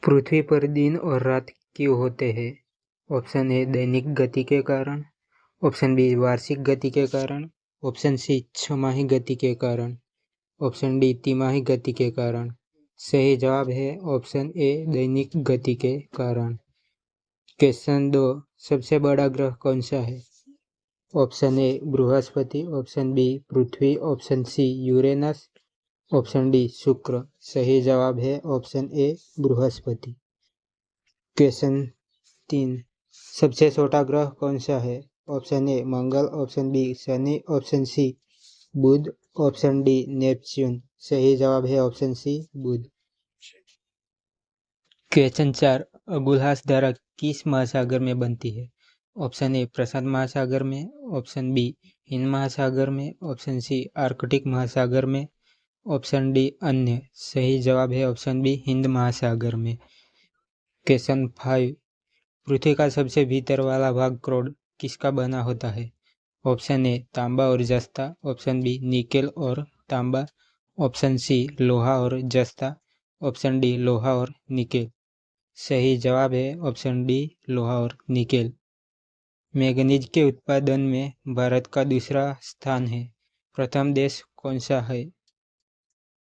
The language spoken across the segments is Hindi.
पृथ्वी पर दिन और रात क्यों होते हैं? ऑप्शन ए दैनिक गति के कारण, ऑप्शन बी वार्षिक गति के कारण, ऑप्शन सी छमाही गति के कारण, ऑप्शन डी तिमाही गति के कारण। सही जवाब है ऑप्शन ए दैनिक गति के कारण। क्वेश्चन 2, सबसे बड़ा ग्रह कौन सा है? ऑप्शन ए बृहस्पति, ऑप्शन बी पृथ्वी, option C Uranus, option D शुक्र। सही जवाब है ऑप्शन ए बृहस्पति। क्वेश्चन 3, सबसे छोटा ग्रह कौन सा है? ऑप्शन ए मंगल, ऑप्शन बी शनि, ऑप्शन सी बुध, ऑप्शन डी नेपच्यून। सही जवाब है ऑप्शन सी बुध। क्वेश्चन 4, अगुलहास धारा किस महासागर में बनती है? ऑप्शन ए प्रशांत महासागर में, ऑप्शन बी हिंद महासागर में, ऑप्शन सी आर्कटिक महासागर में, ऑप्शन डी अन्य। सही जवाब है ऑप्शन बी हिंद महासागर में। क्वेश्चन 5, पृथ्वी का सबसे भीतर वाला भाग क्रोड किसका बना होता है? ऑप्शन ए तांबा और जस्ता, ऑप्शन बी निकेल और तांबा, ऑप्शन सी लोहा और जस्ता, ऑप्शन डी लोहा और निकेल। सही जवाब है ऑप्शन डी लोहा और निकेल। मैंगनीज के उत्पादन में भारत का दूसरा स्थान है। प्रथम देश कौन सा है?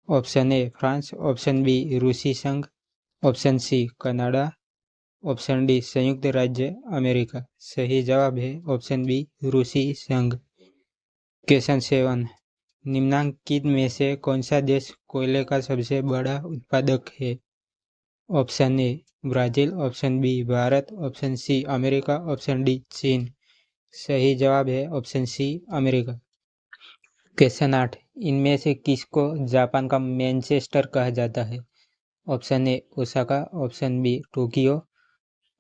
Option A France, option B रूसी संघ, option C Canada, option D संयुक्त राज्य अमेरिका। सही जवाब है ऑप्शन बी रूसी संघ। क्वेश्चन 7, निम्नलिखित में से कौन सा देश कोयले का सबसे बड़ा उत्पादक है? Option A Brazil, option B Bharat, option C America, option D चीन। सही जवाब है ऑप्शन सी अमेरिका। क्वेश्चन 8, इनमें से किसको जापान का मैनचेस्टर कहा जाता है? Option A Osaka, option B Tokyo,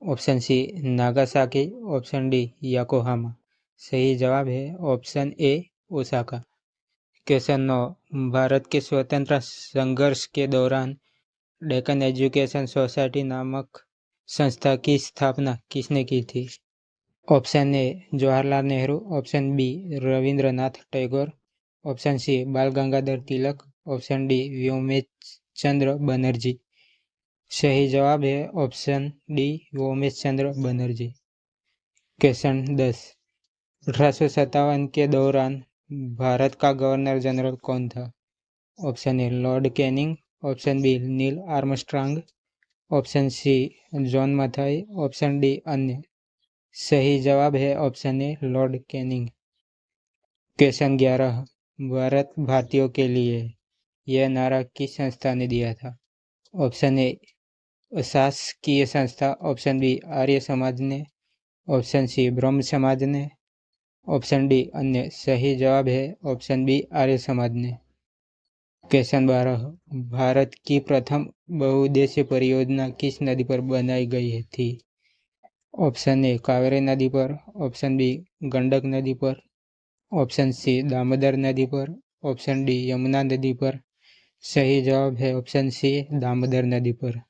option C Nagasaki, option D Yokohama. सही जवाब है option A Osaka. Question 9, Bharat के स्वतंत्रता संघर्ष के दौरान डेक्कन एजुकेशन सोसाइटी नामक संस्था की स्थापना किसने की थी? Option A Jawaharlal Nehru, option B Rabindranath Tagore, option C Bal Gangadhar Tilak, option D Vyomesh Chandra Banerjee. सही जवाब है option D Vyomesh Chandra Banerjee. Question 10, 1857 के दौरान भारत का गवर्नर जनरल कौन था? Option A Lord Canning, option B Neil Armstrong, option C John Mathai, option D अन्य। सही जवाब है option A Lord Canning. Question 11, Bharat भारतीयों के लिए यह नारा किस संस्था ने दिया था? ऑप्शन ए अशासकीय संस्था, ऑप्शन बी आर्य समाज ने, ऑप्शन सी ब्रह्म समाज ने, ऑप्शन डी अन्य। सही जवाब है ऑप्शन बी आर्य समाज ने। क्वेश्चन 12, भारत की प्रथम बहुउद्देशीय परियोजना किस नदी पर बनाई गई थी? ऑप्शन ए कावेरी नदी पर, ऑप्शन बी गंडक नदी पर, ऑप्शन सी दामोदर नदी पर, ऑप्शन डी यमुना नदी पर। सही जवाब है ऑप्शन सी दामोदर नदी पर।